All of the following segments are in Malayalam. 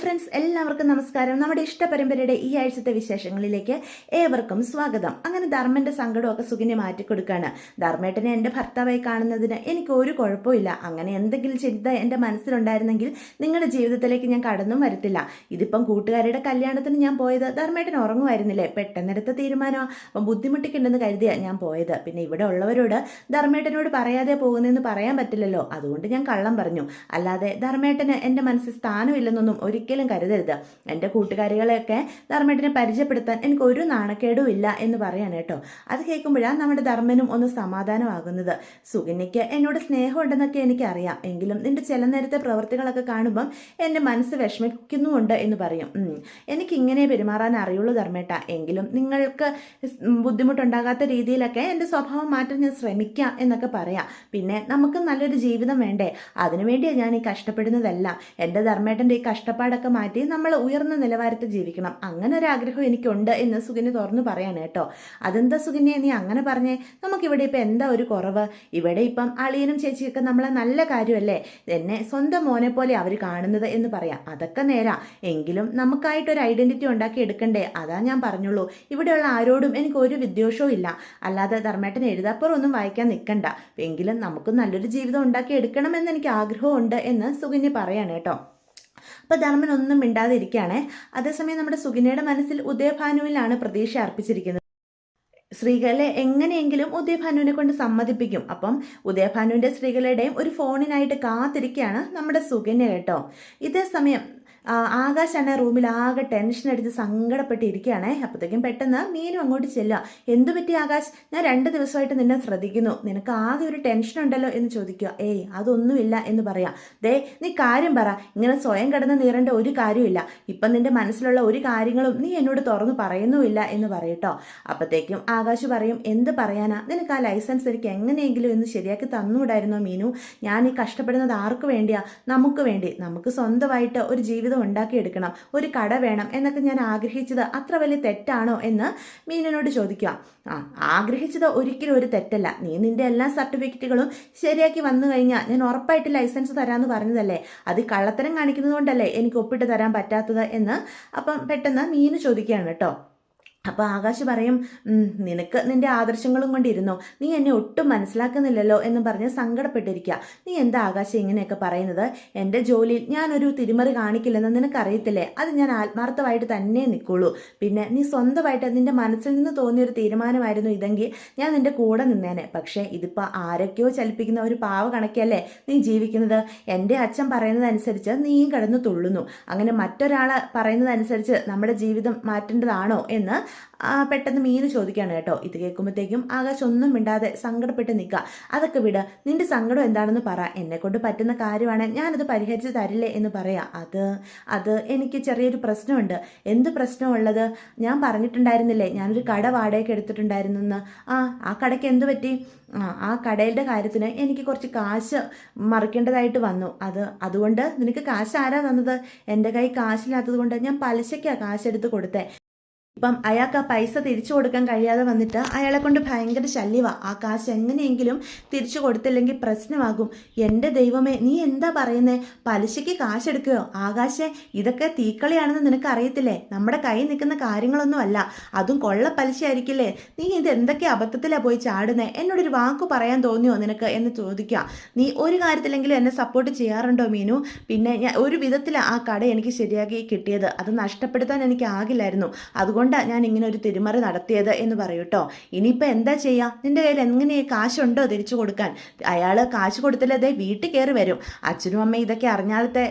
ഫ്രണ്ട്സ്, എല്ലാവർക്കും നമസ്കാരം. നമ്മുടെ ഇഷ്ടപരമ്പരയുടെ ഈ ആഴ്ചത്തെ വിശേഷങ്ങളിലേക്ക് ഏവർക്കും സ്വാഗതം. അങ്ങനെ ധർമ്മന്റെ സങ്കടമൊക്കെ സുഖിനെ മാറ്റിക്കൊടുക്കുകയാണ്. ധർമ്മേട്ടനെ എൻ്റെ ഭർത്താവായി കാണുന്നതിന് എനിക്ക് ഒരു കുഴപ്പമില്ല. അങ്ങനെ എന്തെങ്കിലും ചിന്ത എൻ്റെ മനസ്സിലുണ്ടായിരുന്നെങ്കിൽ നിങ്ങളുടെ ജീവിതത്തിലേക്ക് ഞാൻ കടന്നും വരത്തില്ല. ഇതിപ്പം കൂട്ടുകാരുടെ കല്യാണത്തിന് ഞാൻ പോയത് ധർമ്മേട്ടൻ ഉറങ്ങുമായിരുന്നില്ലേ, പെട്ടെന്നെടുത്ത തീരുമാനമാണ്. അപ്പം ബുദ്ധിമുട്ടിക്കുണ്ടെന്ന് കരുതിയാണ് ഞാൻ പോയത്. പിന്നെ ഇവിടെ ഉള്ളവരോട് ധർമ്മേട്ടനോട് പറയാതെ പോകുന്നതെന്ന് പറയാൻ പറ്റില്ലല്ലോ, അതുകൊണ്ട് ഞാൻ കള്ളം പറഞ്ഞു. അല്ലാതെ ധർമ്മേട്ടന് എൻ്റെ മനസ്സിൽ സ്ഥാനമില്ലെന്നൊന്നും ഒരിക്കലും കരുതരുത്. എൻ്റെ കൂട്ടുകാരികളെയൊക്കെ ധർമ്മേട്ടനെ പരിചയപ്പെടുത്താൻ എനിക്ക് ഒരു നാണക്കേടും ഇല്ല എന്ന് പറയാണ് കേട്ടോ. അത് കേൾക്കുമ്പോഴാണ് നമ്മുടെ ധർമ്മനും ഒന്ന് സമാധാനമാകുന്നത്. സുകന്യയ്ക്ക് എന്നോട് സ്നേഹമുണ്ടെന്നൊക്കെ എനിക്കറിയാം, എങ്കിലും നിന്റെ ചില നേരത്തെ പ്രവൃത്തികളൊക്കെ കാണുമ്പം എൻ്റെ മനസ്സ് വിഷമിക്കുന്നുമുണ്ട് എന്ന് പറയും. എനിക്കിങ്ങനെ പെരുമാറാൻ അറിയുള്ളൂ ധർമ്മേട്ട, എങ്കിലും നിങ്ങൾക്ക് ബുദ്ധിമുട്ടുണ്ടാകാത്ത രീതിയിലൊക്കെ എൻ്റെ സ്വഭാവം മാറ്റാൻ ഞാൻ ശ്രമിക്കാം എന്നൊക്കെ പറയാം. പിന്നെ നമുക്ക് നല്ലൊരു ജീവിതം വേണ്ടേ, അതിനുവേണ്ടിയാണ് ഞാൻ ഈ കഷ്ടപ്പെടുന്നതല്ല. എൻ്റെ ധർമ്മേട്ടൻ്റെ ഈ കഷ്ടപ്പാടൊക്കെ മാറ്റി നമ്മൾ ഉയർന്ന നിലവാരത്തിൽ ജീവിക്കണം, അങ്ങനെ ഒരു ആഗ്രഹം എനിക്കുണ്ട് എന്ന് സുകന്യ തുറന്നു പറയാണ് കേട്ടോ. അതെന്താ സുകന്യ നീ അങ്ങനെ പറഞ്ഞേ? നമുക്കിവിടെ ഇപ്പം എന്താ ഒരു കുറവ്? ഇവിടെ ഇപ്പം അളിയനും ചേച്ചിയൊക്കെ നമ്മളെ നല്ല കാര്യമല്ലേ, എന്നെ സ്വന്തം മോനെ പോലെ അവർ കാണുന്നത് എന്ന് പറയാം. അതൊക്കെ നേരാ, എങ്കിലും നമുക്കായിട്ടൊരു ഐഡന്റിറ്റി ഉണ്ടാക്കി എടുക്കണ്ടേ, അതാ ഞാൻ പറഞ്ഞുള്ളൂ. ഇവിടെയുള്ള ആരോടും എനിക്ക് ഒരു വിദ്വേഷവും ഇല്ല. അല്ലാതെ ധർമ്മേട്ടൻ എഴുതാപ്പുറമൊന്നും വായിക്കാൻ നിൽക്കണ്ട, എങ്കിലും നമുക്ക് നല്ലൊരു ജീവിതം ഉണ്ടാക്കി എടുക്കണമെന്ന് എനിക്ക് ആഗ്രഹമുണ്ട് എന്ന് സുകന്യ പറയാണ് കേട്ടോ. അപ്പോൾ ധർമ്മൻ ഒന്നും മിണ്ടാതെ ഇരിക്കുകയാണേ. അതേസമയം നമ്മുടെ സുകന്യയുടെ മനസ്സിൽ ഉദയഭാനുവിലാണ് പ്രതീക്ഷ അർപ്പിച്ചിരിക്കുന്നത്. ശ്രീകലെ എങ്ങനെയെങ്കിലും ഉദയഭാനുവിനെ കൊണ്ട് സമ്മതിപ്പിക്കും. അപ്പം ഉദയഭാനുവിൻ്റെ ശ്രീകലയുടെയും ഒരു ഫോണിനായിട്ട് കാത്തിരിക്കുകയാണ് നമ്മുടെ സുകന്യ കേട്ടോ. ഇതേ സമയം ആകാശാണ് റൂമിൽ ആകെ ടെൻഷൻ അടിച്ച് സങ്കടപ്പെട്ടിരിക്കുകയാണേ. അപ്പോഴത്തേക്കും പെട്ടെന്ന് മീനും അങ്ങോട്ട് ചെല്ലുക. എന്തു പറ്റി ആകാശ്, ഞാൻ 2 ദിവസമായിട്ട് നിന്നെ ശ്രദ്ധിക്കുന്നു, നിനക്ക് ആകെ ഒരു ടെൻഷൻ ഉണ്ടല്ലോ എന്ന് ചോദിക്കുക. ഏയ് അതൊന്നുമില്ല എന്ന് പറയാം. ദേ നീ കാര്യം പറ, ഇങ്ങനെ സ്വയം കിടന്ന് നീറേണ്ട ഒരു കാര്യമില്ല. ഇപ്പം നിന്റെ മനസ്സിലുള്ള ഒരു കാര്യങ്ങളും നീ എന്നോട് തുറന്നു പറയുന്നുമില്ല എന്ന് പറയട്ടോ. അപ്പോഴത്തേക്കും ആകാശ് പറയും, എന്ത് പറയാനാ, നിനക്ക് ആ ലൈസൻസ് എനിക്ക് എങ്ങനെയെങ്കിലും എന്ന് ശരിയാക്കി തന്നുകൂടായിരുന്നോ മീനു? ഞാൻ ഈ കഷ്ടപ്പെടുന്നത് ആർക്ക് വേണ്ടിയാ? നമുക്ക് വേണ്ടി. നമുക്ക് സ്വന്തമായിട്ട് ഒരു ജീവിതം ഉണ്ടാക്കിയെടുക്കണം, ഒരു കട വേണം എന്നൊക്കെ ഞാൻ ആഗ്രഹിച്ചത് അത്ര വലിയ തെറ്റാണോ എന്ന് മീനനോട് ചോദിക്കുക. ആഗ്രഹിച്ചത് ഒരിക്കലും ഒരു തെറ്റല്ല. നീ നിന്റെ എല്ലാ സർട്ടിഫിക്കറ്റുകളും ശരിയാക്കി വന്നു കഴിഞ്ഞാൽ ഞാൻ ഉറപ്പായിട്ട് ലൈസൻസ് തരാമെന്ന് പറഞ്ഞതല്ലേ, അത് കള്ളത്തരം കാണിക്കുന്നത് കൊണ്ടല്ലേ എനിക്ക് ഒപ്പിട്ട് തരാൻ പറ്റാത്തത് എന്ന് അപ്പം പെട്ടെന്ന് മീന് ചോദിക്കുകയാണ് കേട്ടോ. അപ്പോൾ ആകാശ് പറയും, നിനക്ക് നിന്റെ ആദർശങ്ങളും കൊണ്ടിരുന്നോ, നീ എന്നെ ഒട്ടും മനസ്സിലാക്കുന്നില്ലല്ലോ എന്നും പറഞ്ഞ് സങ്കടപ്പെട്ടിരിക്കുക. നീ എന്താ ആകാശം ഇങ്ങനെയൊക്കെ പറയുന്നത്? എൻ്റെ ജോലിയിൽ ഞാനൊരു തിരിമറി കാണിക്കില്ലെന്ന് നിനക്കറിയത്തില്ലേ, അത് ഞാൻ ആത്മാർത്ഥമായിട്ട് തന്നെ നിൽക്കുള്ളൂ. പിന്നെ നീ സ്വന്തമായിട്ട് നിന്റെ മനസ്സിൽ നിന്ന് തോന്നിയൊരു തീരുമാനമായിരുന്നു ഇതെങ്കിൽ ഞാൻ നിന്റെ കൂടെ നിന്നേനെ. പക്ഷേ ഇതിപ്പോൾ ആരൊക്കെയോ ചലിപ്പിക്കുന്ന ഒരു പാവ കണക്കല്ലേ നീ ജീവിക്കുന്നത്. എൻ്റെ അച്ഛൻ പറയുന്നതനുസരിച്ച് നീയും കിടന്ന് തുള്ളുന്നു. അങ്ങനെ മറ്റൊരാൾ പറയുന്നതനുസരിച്ച് നമ്മുടെ ജീവിതം മാറ്റേണ്ടതാണോ എന്ന് പെട്ടെന്ന് മീന് ചോദിക്കുകയാണ് കേട്ടോ. ഇത് കേൾക്കുമ്പോഴത്തേക്കും ആകാശ് ഒന്നും മിണ്ടാതെ സങ്കടപ്പെട്ട് നിൽക്കുക. അതൊക്കെ വിട്, നിന്റെ സങ്കടം എന്താണെന്ന് പറ, എന്നെ കൊണ്ട് പറ്റുന്ന കാര്യമാണ്, ഞാനത് പരിഹരിച്ച് തരില്ലേ എന്ന് പറയാം. അത് എനിക്ക് ചെറിയൊരു പ്രശ്നമുണ്ട്. എന്ത് പ്രശ്നമുള്ളത്? ഞാൻ പറഞ്ഞിട്ടുണ്ടായിരുന്നില്ലേ ഞാനൊരു കട വാടകയ്ക്ക് എടുത്തിട്ടുണ്ടായിരുന്നെന്ന്. ആ കടയ്ക്ക് എന്ത് പറ്റി? ആ കടയുടെ കാര്യത്തിന് എനിക്ക് കുറച്ച് കാശ് മറിക്കേണ്ടതായിട്ട് വന്നു. അതുകൊണ്ട് നിനക്ക് കാശ് ആരാ തന്നത്? എൻ്റെ കൈ കാശില്ലാത്തത് കൊണ്ട് ഞാൻ പലിശയ്ക്കാണ് കാശെടുത്ത് കൊടുത്തേ. ഇപ്പം അയാൾക്ക് ആ പൈസ തിരിച്ചു കൊടുക്കാൻ കഴിയാതെ വന്നിട്ട് അയാളെ കൊണ്ട് ഭയങ്കര ശല്യമാണ്. ആ കാശ് എങ്ങനെയെങ്കിലും തിരിച്ചു കൊടുത്തില്ലെങ്കിൽ പ്രശ്നമാകും. എൻ്റെ ദൈവമേ, നീ എന്താ പറയുന്നേ? പലിശയ്ക്ക് കാശെടുക്കുകയോ? ആകാശേ, ഇതൊക്കെ തീക്കളിയാണെന്ന് നിനക്ക് അറിയത്തില്ലേ? നമ്മുടെ കയ്യിൽ നിൽക്കുന്ന കാര്യങ്ങളൊന്നും അല്ല, അതും കൊള്ള പലിശ ആയിരിക്കില്ലേ? നീ ഇത് എന്തൊക്കെ അബദ്ധത്തിലാണ് പോയി ചാടുന്നേ? എന്നോടൊരു വാക്ക് പറയാൻ തോന്നിയോ നിനക്ക് എന്ന് ചോദിക്കുക. നീ ഒരു കാര്യത്തിലെങ്കിലും എന്നെ സപ്പോർട്ട് ചെയ്യാറുണ്ടോ മീനു? പിന്നെ ഞാൻ ഒരു വിധത്തിൽ ആ കട എനിക്ക് ശരിയാക്കി കിട്ടിയത്, അത് നഷ്ടപ്പെടുത്താൻ എനിക്ക് ആകില്ലായിരുന്നു. അതുകൊണ്ട് ഞാൻ ഇങ്ങനെ ഒരു തിരിമറി നടത്തിയത് എന്ന് പറയൂട്ടോ. ഇനിയിപ്പോൾ എന്താ ചെയ്യുക? നിന്റെ കയ്യിൽ എങ്ങനെ കാശുണ്ടോ തിരിച്ചു കൊടുക്കാൻ? അയാൾ കാശ് കൊടുത്തില്ലതേ വീട്ടിൽ കയറി വരും. അച്ഛനും അമ്മയും ഇതൊക്കെ അറിഞ്ഞാലത്തെ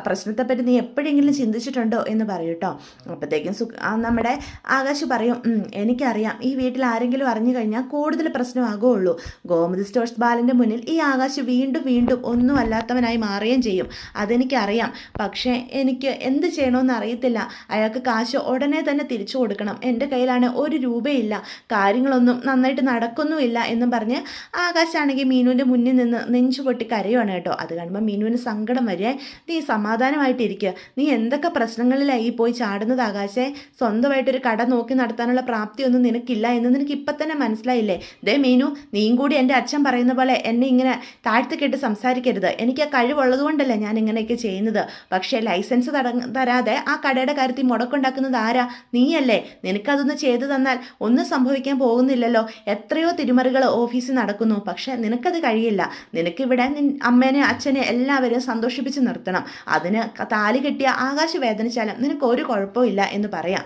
പ്രശ്നത്തെപ്പറ്റി നീ എപ്പോഴെങ്കിലും ചിന്തിച്ചിട്ടുണ്ടോ എന്ന് പറയൂട്ടോ. അപ്പോഴത്തേക്കും നമ്മുടെ ആകാശ് പറയും, എനിക്കറിയാം, ഈ വീട്ടിൽ ആരെങ്കിലും അറിഞ്ഞു കഴിഞ്ഞാൽ കൂടുതൽ പ്രശ്നമാകുള്ളൂ. ഗോമതി സ്റ്റോഴ്സ് ബാലൻ്റെ മുന്നിൽ ഈ ആകാശ് വീണ്ടും വീണ്ടും ഒന്നും അല്ലാത്തവനായി മാറുകയും ചെയ്യും. അതെനിക്കറിയാം. പക്ഷേ എനിക്ക് എന്ത് ചെയ്യണമെന്ന് അറിയത്തില്ല. അയാൾക്ക് കാശ് ഉടനെ തന്നെ തിരിച്ചു കൊടുക്കണം, എൻ്റെ കയ്യിലാണ് ഒരു രൂപയില്ല, കാര്യങ്ങളൊന്നും നന്നായിട്ട് നടക്കുന്നുമില്ല എന്നും പറഞ്ഞ് ആകാശാണെങ്കിൽ മീനുവിൻ്റെ മുന്നിൽ നിന്ന് നെഞ്ചു പൊട്ടി കരയുവാണ് കേട്ടോ. അത് കാണുമ്പോൾ മീനുവിന് സങ്കടം വരെ. നീ സമാധാനമായിട്ടിരിക്കുക, നീ എന്തൊക്കെ പ്രശ്നങ്ങളിലായി പോയി ചാടുന്നത് ആകാശേ, സ്വന്തമായിട്ടൊരു കട നോക്കി നടത്താനുള്ള പ്രാപ്തിയൊന്നും നിനക്കില്ല എന്ന് നിനക്ക് ഇപ്പം തന്നെ മനസ്സിലായില്ലേ? ദേ മീനു, നീയും കൂടി എൻ്റെ അച്ഛൻ പറയുന്ന പോലെ എന്നെ ഇങ്ങനെ താഴ്ത്തിക്കെട്ട് സംസാരിക്കരുത്. എനിക്ക് ആ കഴിവുള്ളത് കൊണ്ടല്ലേ ഞാൻ ഇങ്ങനെയൊക്കെ ചെയ്യുന്നത്. പക്ഷേ ലൈസൻസ് തരാതെ ആ കടയുടെ കാര്യത്തിൽ മുടക്കുണ്ടാക്കുന്നത് ആരാ? നീയല്ലേ. നിനക്കതൊന്ന് ചെയ്തു തന്നാൽ ഒന്നും സംഭവിക്കാൻ പോകുന്നില്ലല്ലോ. എത്രയോ തിരുമറികൾ ഓഫീസിൽ നടക്കുന്നു, പക്ഷെ നിനക്കത് കഴിയില്ല. നിനക്കിവിടെ അമ്മേനെ അച്ഛനെ എല്ലാവരും സന്തോഷിപ്പിച്ച് നിർത്തണം. അതിന് താലി കെട്ടിയ ആകാശ് വേദനിച്ചാലും നിനക്ക് ഒരു കുഴപ്പമില്ല എന്ന് പറയാം.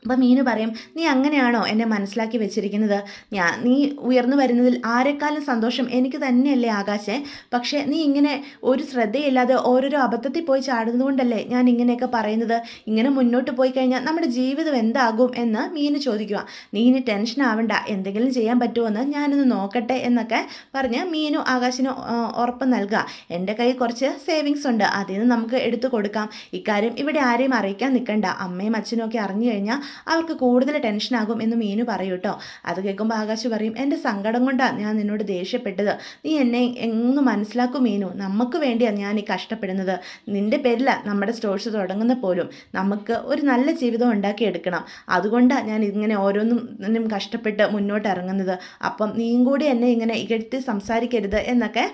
അപ്പം മീനു പറയും, നീ അങ്ങനെയാണോ എന്നെ മനസ്സിലാക്കി വെച്ചിരിക്കുന്നത്? നീ ഉയർന്നു വരുന്നതിൽ ആരെക്കാളും സന്തോഷം എനിക്ക് തന്നെയല്ലേ ആകാശേ. പക്ഷേ നീ ഇങ്ങനെ ഒരു ശ്രദ്ധയില്ലാതെ ഓരോരോ അബദ്ധത്തിൽ പോയി ചാടുന്നത് കൊണ്ടല്ലേ ഞാൻ ഇങ്ങനെയൊക്കെ പറയുന്നത്. ഇങ്ങനെ മുന്നോട്ട് പോയി കഴിഞ്ഞാൽ നമ്മുടെ ജീവിതം എന്താകും എന്ന് മീനു ചോദിക്കുക. നീ ഇനി ടെൻഷൻ ആവണ്ട, എന്തെങ്കിലും ചെയ്യാൻ പറ്റുമോയെന്ന് ഞാനൊന്ന് നോക്കട്ടെ എന്നൊക്കെ പറഞ്ഞ് മീനു ആകാശിന് ഉറപ്പ് നൽകുക. എൻ്റെ കയ്യിൽ കുറച്ച് സേവിങ്സ് ഉണ്ട്, അതിൽ നിന്ന് നമുക്ക് എടുത്തു കൊടുക്കാം. ഇക്കാര്യം ഇവിടെ ആരെയും അറിയിക്കാൻ നിൽക്കണ്ട. അമ്മയും അച്ഛനും ഒക്കെ അറിഞ്ഞു കഴിഞ്ഞാൽ അവർക്ക് കൂടുതൽ ടെൻഷനാകും എന്ന് മീനു പറയൂ കേട്ടോ. അത് കേൾക്കുമ്പോൾ ആകാശ് പറയും, എൻ്റെ സങ്കടം കൊണ്ടാണ് ഞാൻ നിന്നോട് ദേഷ്യപ്പെട്ടത്. നീ എന്നെ എങ്ങ് മനസ്സിലാക്കും മീനു. നമുക്ക് വേണ്ടിയാണ് ഞാൻ ഈ കഷ്ടപ്പെടുന്നത്. നിൻ്റെ പേരിലാണ് നമ്മുടെ സ്റ്റോഴ്സ് പോലും. നമുക്ക് ഒരു നല്ല ജീവിതം ഉണ്ടാക്കിയെടുക്കണം. അതുകൊണ്ടാണ് ഞാൻ ഇങ്ങനെ ഓരോന്നും കഷ്ടപ്പെട്ട് മുന്നോട്ട് ഇറങ്ങുന്നത്. അപ്പം നീയും കൂടി എന്നെ ഇങ്ങനെ ഇകഴ്ത്തി സംസാരിക്കരുത് എന്നൊക്കെ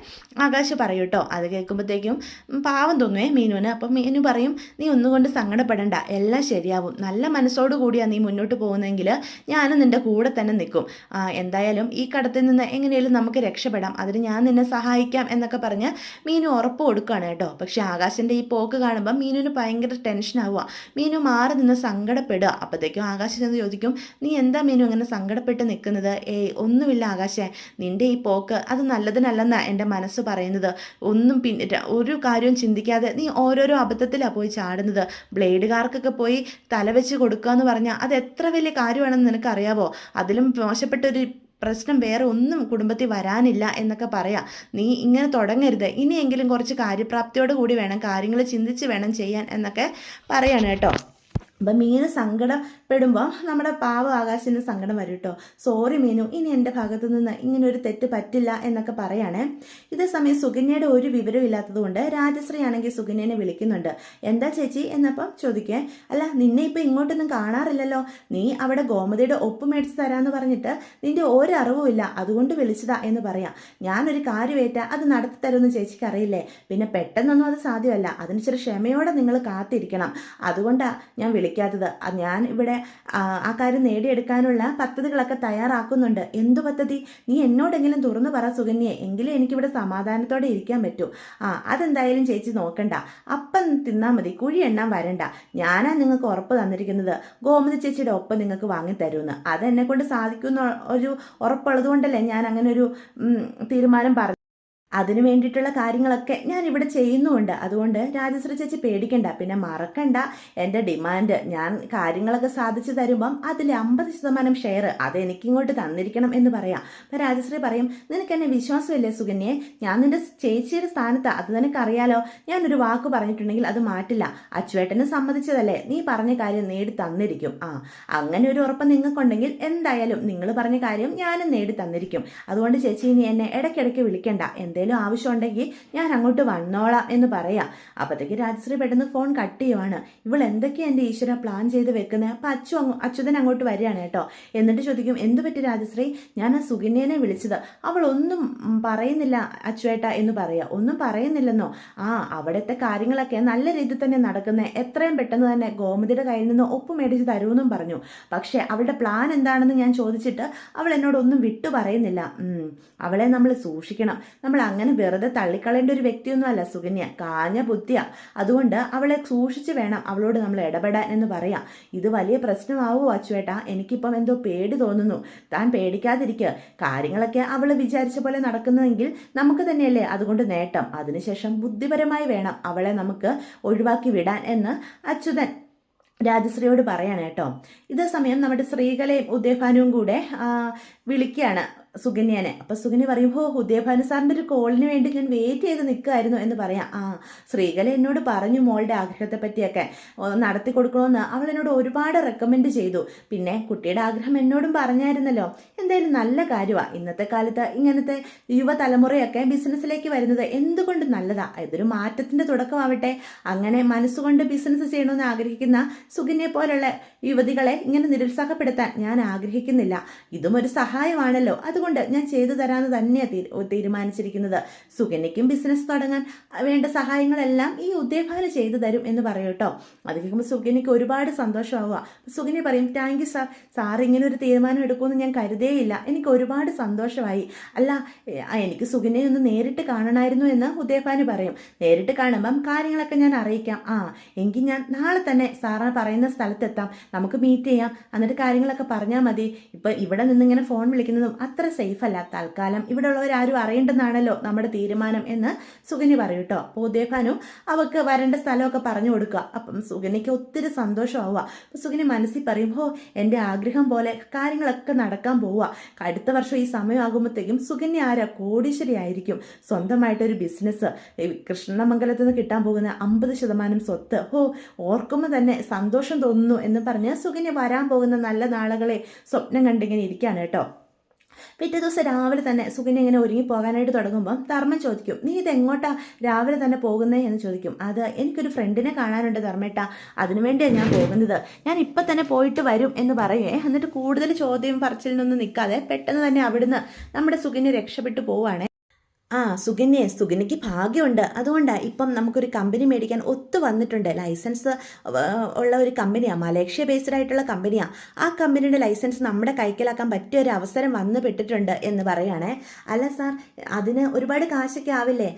ആകാശ് പറയൂ കേട്ടോ. അത് കേൾക്കുമ്പോഴത്തേക്കും പാവം തോന്നുവേ മീനുവിന്. അപ്പം മീനു പറയും, നീ ഒന്നുകൊണ്ട് സങ്കടപ്പെടണ്ട, എല്ലാം ശരിയാവും. നല്ല മനസ്സോട് കൂടിയാണ് നീ മുന്നോട്ട് പോകുന്നതെങ്കിൽ ഞാനും നിൻ്റെ കൂടെ തന്നെ നിൽക്കും. എന്തായാലും ഈ കടത്തിൽ നിന്ന് എങ്ങനെയാലും നമുക്ക് രക്ഷപ്പെടാം, അതിന് ഞാൻ നിന്നെ സഹായിക്കാം എന്നൊക്കെ പറഞ്ഞ് മീനു ഉറപ്പ് കൊടുക്കുകയാണ് കേട്ടോ. പക്ഷെ ആകാശിൻ്റെ ഈ പോക്ക് കാണുമ്പോൾ മീനുവിന് ഭയങ്കര ടെൻഷനാവുക. മീനു മാറി നിന്ന് സങ്കടപ്പെടുക. അപ്പോഴത്തേക്കും ആകാശ് ചെന്ന് ചോദിക്കും, നീ എന്താ മീനു അങ്ങനെ സങ്കടപ്പെട്ട് നിൽക്കുന്നത്? ഒന്നുമില്ല ആകാശേ, നിൻ്റെ ഈ പോക്ക് അത് നല്ലതിനല്ലെന്നാണ് എൻ്റെ മനസ്സ് പറയുന്നത്. ഒന്നും ഒരു കാര്യവും ചിന്തിക്കാതെ നീ ഓരോരോ അബദ്ധത്തിലാണ് പോയി ചാടുന്നത്. ബ്ലേഡുകാർക്കൊക്കെ പോയി തലവെച്ച് കൊടുക്കുക എന്ന് പറഞ്ഞാൽ അത് എത്ര വലിയ കാര്യമാണെന്ന് നിനക്കറിയാവോ? അതിലും മോശപ്പെട്ടൊരു പ്രശ്നം വേറെ ഒന്നും കുടുംബത്തിൽ വരാനില്ല എന്നൊക്കെ പറയാം. നീ ഇങ്ങനെ തുടങ്ങരുത്, ഇനിയെങ്കിലും കുറച്ച് കാര്യപ്രാപ്തിയോട് കൂടി വേണം, കാര്യങ്ങൾ ചിന്തിച്ച് വേണം ചെയ്യാൻ എന്നൊക്കെ പറയാണ് കേട്ടോ. അപ്പം മീനു സങ്കടപ്പെടുമ്പോൾ നമ്മുടെ പാവ ആകാശിന് സങ്കടം വരും കേട്ടോ. സോറി മീനു, ഇനി എൻ്റെ ഭാഗത്തു നിന്ന് ഇങ്ങനെ ഒരു തെറ്റ് പറ്റില്ല എന്നൊക്കെ പറയണേ. ഇതേ സമയം സുകന്യയുടെ ഒരു വിവരം ഇല്ലാത്തത് കൊണ്ട് രാജശ്രീ ആണെങ്കിൽ സുകന്യനെ വിളിക്കുന്നുണ്ട്. എന്താ ചേച്ചി എന്നപ്പം ചോദിക്കേ, അല്ല നിന്നെ ഇപ്പം ഇങ്ങോട്ടൊന്നും കാണാറില്ലല്ലോ, നീ അവിടെ ഗോമതിയുടെ ഒപ്പ് മേടിച്ച് തരാമെന്ന് പറഞ്ഞിട്ട് നിൻ്റെ ഒരറിവുമില്ല, അതുകൊണ്ട് വിളിച്ചതാ എന്ന് പറയാം. ഞാനൊരു കാര്യമേറ്റ അത് നടത്തി തരുമെന്ന് ചേച്ചിക്ക് അറിയില്ലേ, പിന്നെ പെട്ടെന്നൊന്നും അത് സാധ്യമല്ല, അതിന് ഇച്ചിരി ക്ഷമയോടെ നിങ്ങൾ കാത്തിരിക്കണം, അതുകൊണ്ടാണ് ഞാൻ വിളിക്കാത്തത്. ഞാൻ ഇവിടെ ആ കാര്യം നേടിയെടുക്കാനുള്ള പദ്ധതികളൊക്കെ തയ്യാറാക്കുന്നുണ്ട്. എന്തു പദ്ധതി? നീ എന്നോടെങ്കിലും തുറന്നു പറ സുകന്യെ, എങ്കിലും എനിക്കിവിടെ സമാധാനത്തോടെ ഇരിക്കാൻ പറ്റൂ. അതെന്തായാലും ചേച്ചി നോക്കണ്ട, അപ്പം തിന്നാൽ മതി, കുഴി എണ്ണാൻ വരണ്ട. ഞാനാ നിങ്ങൾക്ക് ഉറപ്പ് തന്നിരിക്കുന്നത് ഗോമതി ചേച്ചിയുടെ ഒപ്പം നിങ്ങൾക്ക് വാങ്ങിത്തരുമെന്ന്. അതെന്നെ കൊണ്ട് സാധിക്കുന്ന ഒരു ഉറപ്പുള്ളത് കൊണ്ടല്ലേ ഞാൻ അങ്ങനെ ഒരു തീരുമാനം പറഞ്ഞു. അതിനു വേണ്ടിയിട്ടുള്ള കാര്യങ്ങളൊക്കെ ഞാൻ ഇവിടെ ചെയ്യുന്നുമുണ്ട്. അതുകൊണ്ട് രാജശ്രീ ചേച്ചി പേടിക്കണ്ട. പിന്നെ മറക്കണ്ട എൻ്റെ ഡിമാൻഡ്. ഞാൻ കാര്യങ്ങളൊക്കെ സാധിച്ചു തരുമ്പം അതിൽ 50% ഷെയർ അതെനിക്കിങ്ങോട്ട് തന്നിരിക്കണം എന്ന് പറയാം. അപ്പം രാജശ്രീ പറയും, നിനക്ക് എന്നെ വിശ്വാസമില്ലേ സുകന്യെ? ഞാൻ നിൻ്റെ ചേച്ചിയുടെ സ്ഥാനത്താണ്, അത് നിനക്കറിയാലോ. ഞാനൊരു വാക്ക് പറഞ്ഞിട്ടുണ്ടെങ്കിൽ അത് മാറ്റില്ല. അച്ചുവേട്ടന് സമ്മതിച്ചതല്ലേ, നീ പറഞ്ഞ കാര്യം നേടി തന്നിരിക്കും. അങ്ങനെ ഒരു ഉറപ്പ് നിങ്ങൾക്കുണ്ടെങ്കിൽ എന്തായാലും നിങ്ങൾ പറഞ്ഞ കാര്യം ഞാനും നേടി തന്നിരിക്കും. അതുകൊണ്ട് ചേച്ചി ഇനി എന്നെ ഇടയ്ക്കിടയ്ക്ക് വിളിക്കണ്ട, എന്തേലും ആവശ്യമുണ്ടെങ്കിൽ ഞാൻ അങ്ങോട്ട് വന്നോളാം എന്ന് പറയാം. അപ്പോഴത്തേക്ക് രാജശ്രീ പെട്ടെന്ന് ഫോൺ കട്ട് ചെയ്യുവാണ്. ഇവൾ എന്തൊക്കെയാണ് എൻ്റെ ഈശ്വര പ്ലാൻ ചെയ്ത് വെക്കുന്നത്? അപ്പം അച്യുതൻ അങ്ങോട്ട് വരികയാണ് കേട്ടോ. എന്നിട്ട് ചോദിക്കും, എന്തു പറ്റി രാജശ്രീ? ഞാൻ ആ സുകന്യനെ വിളിച്ചത്, അവൾ ഒന്നും പറയുന്നില്ല അച്ചുവേട്ട എന്ന് പറയാം. ഒന്നും പറയുന്നില്ലെന്നോ? അവിടുത്തെ കാര്യങ്ങളൊക്കെ നല്ല രീതിയിൽ തന്നെ നടക്കുന്നത്, എത്രയും പെട്ടെന്ന് തന്നെ ഗോമതിയുടെ കയ്യിൽ നിന്ന് ഒപ്പ് മേടിച്ച് തരുമെന്നും പറഞ്ഞു. പക്ഷേ അവളുടെ പ്ലാൻ എന്താണെന്ന് ഞാൻ ചോദിച്ചിട്ട് അവൾ എന്നോടൊന്നും വിട്ടു പറയുന്നില്ല. അവളെ നമ്മൾ സൂക്ഷിക്കണം. നമ്മൾ അങ്ങനെ വെറുതെ തള്ളിക്കളയേണ്ട ഒരു വ്യക്തിയൊന്നും അല്ല സുകന്യ, കാഞ്ഞ ബുദ്ധിയാ. അതുകൊണ്ട് അവളെ സൂക്ഷിച്ച് വേണം അവളോട് നമ്മൾ ഇടപെടാൻ എന്ന് പറയാം. ഇത് വലിയ പ്രശ്നമാവുമോ അച്ചുവേട്ടാ? എനിക്കിപ്പം എന്തോ പേടി തോന്നുന്നു. താൻ പേടിക്കാതിരിക്കുക, കാര്യങ്ങളൊക്കെ അവൾ വിചാരിച്ച പോലെ നടക്കുന്നതെങ്കിൽ നമുക്ക് തന്നെയല്ലേ അതുകൊണ്ട് നേട്ടം. അതിനുശേഷം ബുദ്ധിപരമായി വേണം അവളെ നമുക്ക് ഒഴിവാക്കി വിടാൻ എന്ന് അച്യുതൻ രാജശ്രീയോട് പറയാണ് കേട്ടോ. ഇതേ സമയം നമ്മുടെ ശ്രീകലയും ഉദയഭാനുവും കൂടെ വിളിക്കുകയാണ് സുകന്യനെ. അപ്പം സുകന്യ പറയും, ഉദയഭാനു സാറിൻ്റെ ഒരു കോളിന് വേണ്ടി ഞാൻ വെയിറ്റ് ചെയ്ത് നിൽക്കുമായിരുന്നു എന്ന് പറയാം. ശ്രീകല എന്നോട് പറഞ്ഞു മോളുടെ ആഗ്രഹത്തെ പറ്റിയൊക്കെ നടത്തി കൊടുക്കണമെന്ന് അവൾ എന്നോട് ഒരുപാട് റെക്കമെൻഡ് ചെയ്തു. പിന്നെ കുട്ടിയുടെ ആഗ്രഹം എന്നോടും പറഞ്ഞായിരുന്നല്ലോ. എന്തായാലും നല്ല കാര്യമാണ്. ഇന്നത്തെ കാലത്ത് ഇങ്ങനത്തെ യുവതലമുറയൊക്കെ ബിസിനസ്സിലേക്ക് വരുന്നത് എന്തുകൊണ്ട് നല്ലതാ. ഇതൊരു മാറ്റത്തിൻ്റെ തുടക്കമാവട്ടെ. അങ്ങനെ മനസ്സുകൊണ്ട് ബിസിനസ് ചെയ്യണമെന്ന് ആഗ്രഹിക്കുന്ന സുകന്യെ പോലുള്ള യുവതികളെ ഇങ്ങനെ നിരുത്സാഹപ്പെടുത്താൻ ഞാൻ ആഗ്രഹിക്കുന്നില്ല. ഇതും ഒരു സഹായമാണല്ലോ. അതുകൊണ്ട് ഞാൻ ചെയ്തു തരാമെന്ന് തന്നെയാണ് തീരുമാനിച്ചിരിക്കുന്നത്. സുകന്യയ്ക്കും ബിസിനസ് തുടങ്ങാൻ വേണ്ട സഹായങ്ങളെല്ലാം ഈ ഉദയഭാനു ചെയ്തു തരും എന്ന് പറയും കേട്ടോ. അത് കേൾക്കുമ്പോൾ സുകന്യയ്ക്ക് ഒരുപാട് സന്തോഷമാവുക. സുകന്യ പറയും, താങ്ക് യു സാർ. സാർ ഇങ്ങനെ ഒരു തീരുമാനം എടുക്കുമെന്ന് ഞാൻ കരുതേയില്ല. എനിക്ക് ഒരുപാട് സന്തോഷമായി. അല്ല, എനിക്ക് സുകന്യയെ ഒന്ന് നേരിട്ട് കാണണമായിരുന്നു എന്ന് ഉദയഭാനു പറയും. നേരിട്ട് കാണുമ്പം കാര്യങ്ങളൊക്കെ ഞാൻ അറിയിക്കാം. എങ്കിൽ ഞാൻ നാളെ തന്നെ സാറ് പറയുന്ന സ്ഥലത്തെത്താം. നമുക്ക് മീറ്റ് ചെയ്യാം. എന്നിട്ട് കാര്യങ്ങളൊക്കെ പറഞ്ഞാൽ മതി. ഇപ്പം ഇവിടെ നിന്നിങ്ങനെ ഫോൺ വിളിക്കുന്നതും അത്ര സേഫ് അല്ല. തൽക്കാലം ഇവിടെ ഉള്ളവരാരും അറിയേണ്ടെന്നാണല്ലോ നമ്മുടെ തീരുമാനം എന്ന് സുകന്യ പറയും കേട്ടോ. അപ്പോൾ ഉദയഭാനു അവൾക്ക് വരേണ്ട സ്ഥലമൊക്കെ പറഞ്ഞു കൊടുക്കുക. അപ്പം സുകന്യയ്ക്ക് ഒത്തിരി സന്തോഷമാവുക. അപ്പം സുകന്യ മനസ്സിൽ പറയും, എൻ്റെ ആഗ്രഹം പോലെ കാര്യങ്ങളൊക്കെ നടക്കാൻ പോവുക. അടുത്ത വർഷം ഈ സമയമാകുമ്പോഴത്തേക്കും സുകന്യ കോടീശ്വരി ആയിരിക്കും. സ്വന്തമായിട്ടൊരു ബിസിനസ്, കൃഷ്ണമംഗലത്ത് നിന്ന് കിട്ടാൻ പോകുന്ന 50% സ്വത്ത്. ഓർക്കുമ്പോൾ തന്നെ സന്തോഷം തോന്നുന്നു എന്ന് പറഞ്ഞ് സുകന്യ വരാൻ പോകുന്ന നല്ല നാളുകളെ സ്വപ്നം കണ്ടിങ്ങനെ ഇരിക്കുകയാണ് കേട്ടോ. പിറ്റേ ദിവസം രാവിലെ തന്നെ സുകന്യ ഇങ്ങനെ ഒരുങ്ങി പോകാനായിട്ട് തുടങ്ങുമ്പം ധർമ്മൻ ചോദിക്കും, നീ ഇത് എങ്ങോട്ടാ രാവിലെ തന്നെ പോകുന്നേ എന്ന് ചോദിക്കും. അത് എനിക്കൊരു ഫ്രണ്ടിനെ കാണാനുണ്ട് ധർമ്മേട്ട, അതിനുവേണ്ടിയാണ് ഞാൻ പോകുന്നത്. ഞാൻ ഇപ്പം തന്നെ പോയിട്ട് വരും എന്ന് പറയുവേ. എന്നിട്ട് കൂടുതൽ ചോദ്യം പറച്ചിലിനൊന്നും നിൽക്കാതെ പെട്ടെന്ന് തന്നെ അവിടുന്ന് നമ്മുടെ സുകന്യ രക്ഷപ്പെട്ടു പോവുകയാണ്. സുകന്യയ്ക്ക് ഭാഗ്യമുണ്ട്. അതുകൊണ്ടാണ് ഇപ്പം നമുക്കൊരു കമ്പനി മേടിക്കാൻ ഒത്തു വന്നിട്ടുണ്ട്. ലൈസൻസ് ഉള്ള ഒരു കമ്പനിയാണ്, മലേഷ്യ ബേസ്ഡ് ആയിട്ടുള്ള കമ്പനിയാണ്. ആ കമ്പനിയുടെ ലൈസൻസ് നമ്മുടെ കൈക്കലാക്കാൻ പറ്റിയ ഒരു അവസരം വന്നു പെട്ടിട്ടുണ്ട് എന്ന് പറയുകയാണേ. അല്ല സാർ, അതിന് ഒരുപാട് കാശൊക്കെ ആവില്ലേ?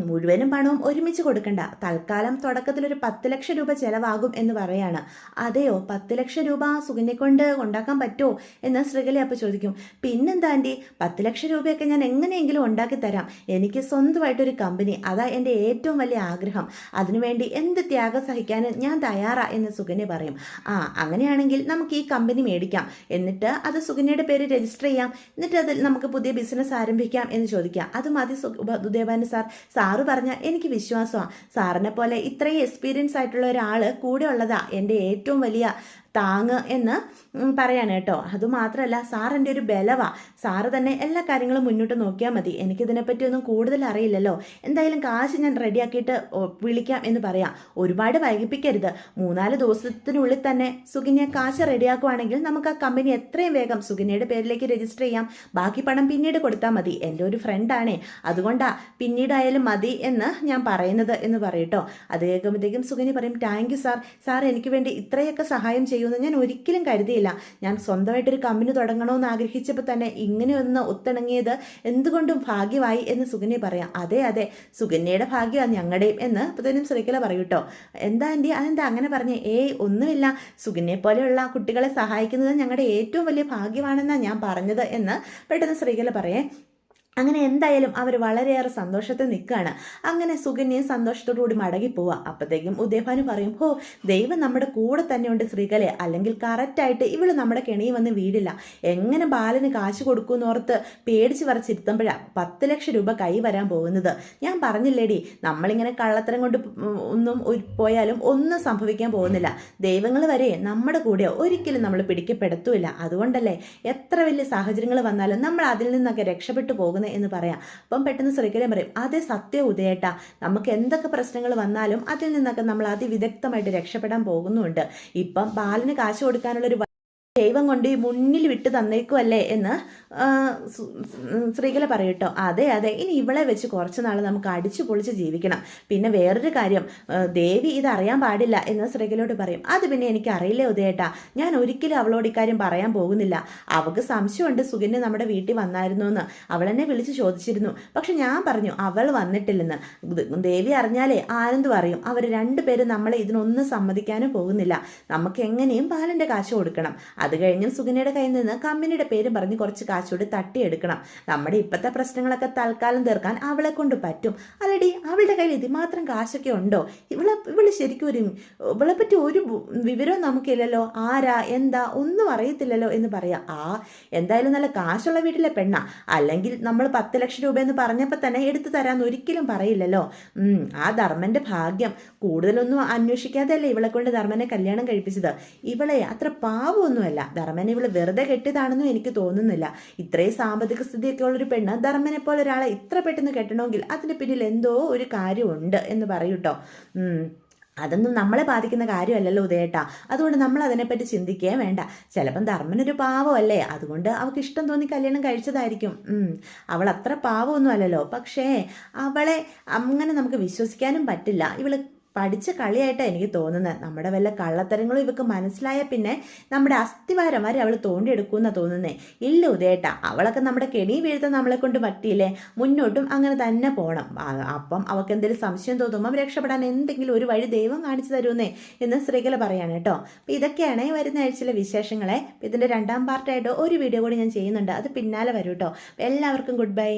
മുഴുവനും പണവും ഒരുമിച്ച് കൊടുക്കണ്ട. തൽക്കാലം തുടക്കത്തിലൊരു 10 ലക്ഷം രൂപ ചിലവാകും എന്ന് പറയാണ്. അതെയോ, 10 ലക്ഷം രൂപ സുകന്യെ കൊണ്ട് ഉണ്ടാക്കാൻ പറ്റുമോ എന്ന് ശ്രീകല അപ്പോൾ ചോദിക്കും. പിന്നെന്താ ആൻറ്റി, 10 ലക്ഷം രൂപയൊക്കെ ഞാൻ എങ്ങനെയെങ്കിലും ഉണ്ടാക്കി തരാം. എനിക്ക് സ്വന്തമായിട്ടൊരു കമ്പനി, അതാ എൻ്റെ ഏറ്റവും വലിയ ആഗ്രഹം. അതിനുവേണ്ടി എന്ത് ത്യാഗം സഹിക്കാനും ഞാൻ തയ്യാറാ എന്ന് സുകന്യ പറയും. അങ്ങനെയാണെങ്കിൽ നമുക്ക് ഈ കമ്പനി മേടിക്കാം, എന്നിട്ട് അത് സുകന്യയുടെ പേര് രജിസ്റ്റർ ചെയ്യാം, എന്നിട്ട് അതിൽ നമുക്ക് പുതിയ ബിസിനസ് ആരംഭിക്കാം എന്ന് ചോദിക്കാം. അത് മതി ഉദയഭാനു സാർ. സാറ് പറഞ്ഞാൽ എനിക്ക് വിശ്വാസമാണ്. സാറിനെ പോലെ ഇത്രയും എക്സ്പീരിയൻസ് ആയിട്ടുള്ള ഒരാൾ കൂടെ ഉള്ളതാ എൻ്റെ ഏറ്റവും വലിയ താങ്ങ് എന്ന് പറയാണ് കേട്ടോ. അതുമാത്രമല്ല, സാർ എൻ്റെ ഒരു ബലവാ. സാറ് തന്നെ എല്ലാ കാര്യങ്ങളും മുന്നോട്ട് നോക്കിയാൽ മതി. എനിക്കിതിനെപ്പറ്റിയൊന്നും കൂടുതൽ അറിയില്ലല്ലോ. എന്തായാലും കാശ് ഞാൻ റെഡിയാക്കിയിട്ട് വിളിക്കാം എന്ന് പറയാം. ഒരുപാട് വൈകിപ്പിക്കരുത്. 3-4 ദിവസത്തിനുള്ളിൽ തന്നെ സുകന്യ കാശ് റെഡിയാക്കുവാണെങ്കിൽ നമുക്ക് ആ കമ്പനി എത്രയും വേഗം സുകന്യയുടെ പേരിലേക്ക് രജിസ്റ്റർ ചെയ്യാം. ബാക്കി പണം പിന്നീട് കൊടുത്താൽ മതി. എൻ്റെ ഒരു ഫ്രണ്ടാണേ, അതുകൊണ്ടാണ് പിന്നീടായാലും മതി എന്ന് ഞാൻ പറയുന്നത് എന്ന് പറയട്ടോ. അത് കേൾക്കുമ്പോഴത്തേക്കും സുകന്യ പറയും, താങ്ക് യു സാർ. സാർ എനിക്ക് വേണ്ടി ഇത്രയൊക്കെ സഹായം ചെയ്യുമെന്ന് ഞാൻ ഒരിക്കലും കരുതിയില്ല. ഞാൻ സ്വന്തമായിട്ടൊരു കമ്പനി തുടങ്ങണമെന്ന് ആഗ്രഹിച്ചപ്പോൾ തന്നെ ഇങ്ങനെ ഒന്ന് ഒത്തിണങ്ങിയത് എന്തുകൊണ്ടും ഭാഗ്യമായി എന്ന് സുകന്യ പറയാം. അതെ, സുകന്യയുടെ ഭാഗ്യമാണ് ഞങ്ങളുടെയും എന്ന് അപ്പോഴത്തേനും ശ്രീകല പറയും കേട്ടോ. എന്താ ആൻറ്റി, അതെന്താ അങ്ങനെ പറഞ്ഞേ? ഒന്നുമില്ല, സുകന്യെ പോലെയുള്ള കുട്ടികളെ സഹായിക്കുന്നത് ഞങ്ങളുടെ ഏറ്റവും വലിയ ഭാഗ്യമാണെന്നാണ് ഞാൻ പറഞ്ഞത് എന്ന് പെട്ടെന്ന് ശ്രീകല പറയേ. അങ്ങനെ എന്തായാലും അവർ വളരെയേറെ സന്തോഷത്തിൽ നിൽക്കുകയാണ്. അങ്ങനെ സുകന്യയും സന്തോഷത്തോടുകൂടി മടങ്ങിപ്പോവുക. അപ്പോഴത്തേക്കും ഉദയഭാനു പറയും, ദൈവം നമ്മുടെ കൂടെ തന്നെയുണ്ട് ശ്രീകലെ, അല്ലെങ്കിൽ കറക്റ്റായിട്ട് ഇവള് നമ്മുടെ കെണിയിൽ വന്ന് വീടില്ല. എങ്ങനെ ബാലന് കാശ് കൊടുക്കുമെന്നോർത്ത് പേടിച്ച് വരച്ചിരുത്തുമ്പോഴാണ് 10 ലക്ഷം രൂപ കൈ വരാൻ പോകുന്നത്. ഞാൻ പറഞ്ഞില്ലേടി, നമ്മളിങ്ങനെ കള്ളത്തരം കൊണ്ട് ഒന്നും പോയാലും ഒന്നും സംഭവിക്കാൻ പോകുന്നില്ല. ദൈവങ്ങൾ വരെ നമ്മുടെ കൂടെ ഒരിക്കലും നമ്മൾ പിടിക്കപ്പെടുത്തുമില്ല. അതുകൊണ്ടല്ലേ എത്ര വലിയ സാഹചര്യങ്ങൾ വന്നാലും നമ്മൾ അതിൽ നിന്നൊക്കെ രക്ഷപ്പെട്ടു പോകുന്നത് എന്ന് പറയാം. അപ്പം പെട്ടെന്ന് ശ്രീകല പറയും, അതേ സത്യം ഉദയേട്ടാ, നമുക്ക് എന്തൊക്കെ പ്രശ്നങ്ങൾ വന്നാലും അതിൽ നിന്നൊക്കെ നമ്മൾ അതിവിദഗ്ധമായിട്ട് രക്ഷപ്പെടാൻ പോകുന്നുണ്ട്. ഇപ്പം ബാലന് കാശ് കൊടുക്കാനുള്ളൊരു ദൈവം കൊണ്ട് മുന്നിൽ വിട്ട് തന്നേക്കുമല്ലേ എന്ന് ശ്രീകല പറയട്ടോ. അതെ, ഇനി ഇവളെ വെച്ച് കുറച്ച് നാൾ നമുക്ക് അടിച്ചു പൊളിച്ച് ജീവിക്കണം. പിന്നെ വേറൊരു കാര്യം, ദേവി ഇതറിയാൻ പാടില്ല എന്ന് ശ്രീകലോട് പറയും. അത് പിന്നെ എനിക്ക് അറിയില്ലേ ഉദയേട്ടാ, ഞാൻ ഒരിക്കലും അവളോട് ഇക്കാര്യം പറയാൻ പോകുന്നില്ല. അവൾക്ക് സംശയമുണ്ട് സുകന്യ നമ്മുടെ വീട്ടിൽ വന്നായിരുന്നു എന്ന്. അവളെന്നെ വിളിച്ച് ചോദിച്ചിരുന്നു. പക്ഷെ ഞാൻ പറഞ്ഞു അവൾ വന്നിട്ടില്ലെന്ന്. ദേവി അറിഞ്ഞാലേ ആരെന്തു പറയും. അവർ രണ്ടുപേരും നമ്മളെ ഇതിനൊന്നും സമ്മതിക്കാനും പോകുന്നില്ല. നമുക്ക് എങ്ങനെയും ബാലൻ്റെ കാശ് കൊടുക്കണം. അത് കഴിഞ്ഞും സുകന്യയുടെ കയ്യിൽ നിന്ന് കമ്പനിയുടെ പേരും പറഞ്ഞ് കുറച്ച് കാശോട് തട്ടിയെടുക്കണം. നമ്മുടെ ഇപ്പോഴത്തെ പ്രശ്നങ്ങളൊക്കെ തൽക്കാലം തീർക്കാൻ അവളെ കൊണ്ട് പറ്റും. അല്ലടി, അവളുടെ കയ്യിൽ ഇതിമാത്രം കാശൊക്കെ ഉണ്ടോ? ഇവള് ശരിക്കും ഇവളെ പറ്റി ഒരു വിവരവും നമുക്കില്ലല്ലോ. ആരാ എന്താ ഒന്നും അറിയത്തില്ലല്ലോ എന്ന് പറയാം. എന്തായാലും നല്ല കാശുള്ള വീട്ടിലെ പെണ്ണ, അല്ലെങ്കിൽ നമ്മൾ 10 ലക്ഷം രൂപ എന്ന് പറഞ്ഞപ്പോൾ തന്നെ എടുത്തു തരാമെന്ന് ഒരിക്കലും പറയില്ലല്ലോ. ആ ധർമ്മന്റെ ഭാഗ്യം. കൂടുതലൊന്നും അന്വേഷിക്കാതെയല്ലേ ഇവളെ കൊണ്ട് ധർമ്മനെ കല്യാണം കഴിപ്പിച്ചത്. ഇവളെ അത്ര പാവമൊന്നുമല്ല. ധർമ്മനെ ഇവള് വെറുതെ കെട്ടിയതാണെന്നും എനിക്ക് തോന്നുന്നില്ല. ഇത്രയും സാമ്പത്തിക സ്ഥിതിയൊക്കെ ഉള്ളൊരു പെണ്ണ് ധർമ്മനെ പോലെ ഒരാളെ ഇത്ര പെട്ടെന്ന് കെട്ടണമെങ്കിൽ അതിന് പിന്നിൽ എന്തോ ഒരു കാര്യമുണ്ട് എന്ന് പറയൂട്ടോ. അതൊന്നും നമ്മളെ ബാധിക്കുന്ന കാര്യമല്ലല്ലോ ഉദയേട്ടാ. അതുകൊണ്ട് നമ്മൾ അതിനെപ്പറ്റി ചിന്തിക്കുകയും വേണ്ട. ചിലപ്പം ധർമ്മനൊരു പാവമല്ലേ, അതുകൊണ്ട് അവൾക്ക് ഇഷ്ടം തോന്നി കല്യാണം കഴിച്ചതായിരിക്കും. അവൾ അത്ര പാവമൊന്നും അല്ലല്ലോ. പക്ഷേ അവളെ അങ്ങനെ നമുക്ക് വിശ്വസിക്കാനും പറ്റില്ല. ഇവള് പഠിച്ച കളിയായിട്ടാണ് എനിക്ക് തോന്നുന്നത്. നമ്മുടെ വല്ല കള്ളത്തരങ്ങളും ഇവക്ക് മനസ്സിലായ പിന്നെ നമ്മുടെ അസ്ഥിവാരം വരെ അവൾ തോണ്ടിയെടുക്കുമെന്നാണ് തോന്നുന്നേ. ഇല്ല ഉദയേട്ടാ, അവളൊക്കെ നമ്മുടെ കെണി വീഴ്ത്താൻ നമ്മളെ കൊണ്ട് പറ്റിയില്ലേ. മുന്നോട്ടും അങ്ങനെ തന്നെ പോകണം. അപ്പം അവൾക്ക് എന്തെങ്കിലും സംശയം തോന്നുമ്പോൾ രക്ഷപ്പെടാൻ എന്തെങ്കിലും ഒരു വഴി ദൈവം കാണിച്ചു തരുമെന്നേ എന്ന് ശ്രീകല പറയാണ് കേട്ടോ. അപ്പം ഇതൊക്കെയാണ് വരുന്ന ആഴ്ചയിലെ വിശേഷങ്ങളെ. ഇതിൻ്റെ 2ാം പാർട്ടായിട്ട് ഒരു വീഡിയോ കൂടി ഞാൻ ചെയ്യുന്നുണ്ട്. അത് പിന്നാലെ വരും കേട്ടോ. എല്ലാവർക്കും ഗുഡ് ബൈ.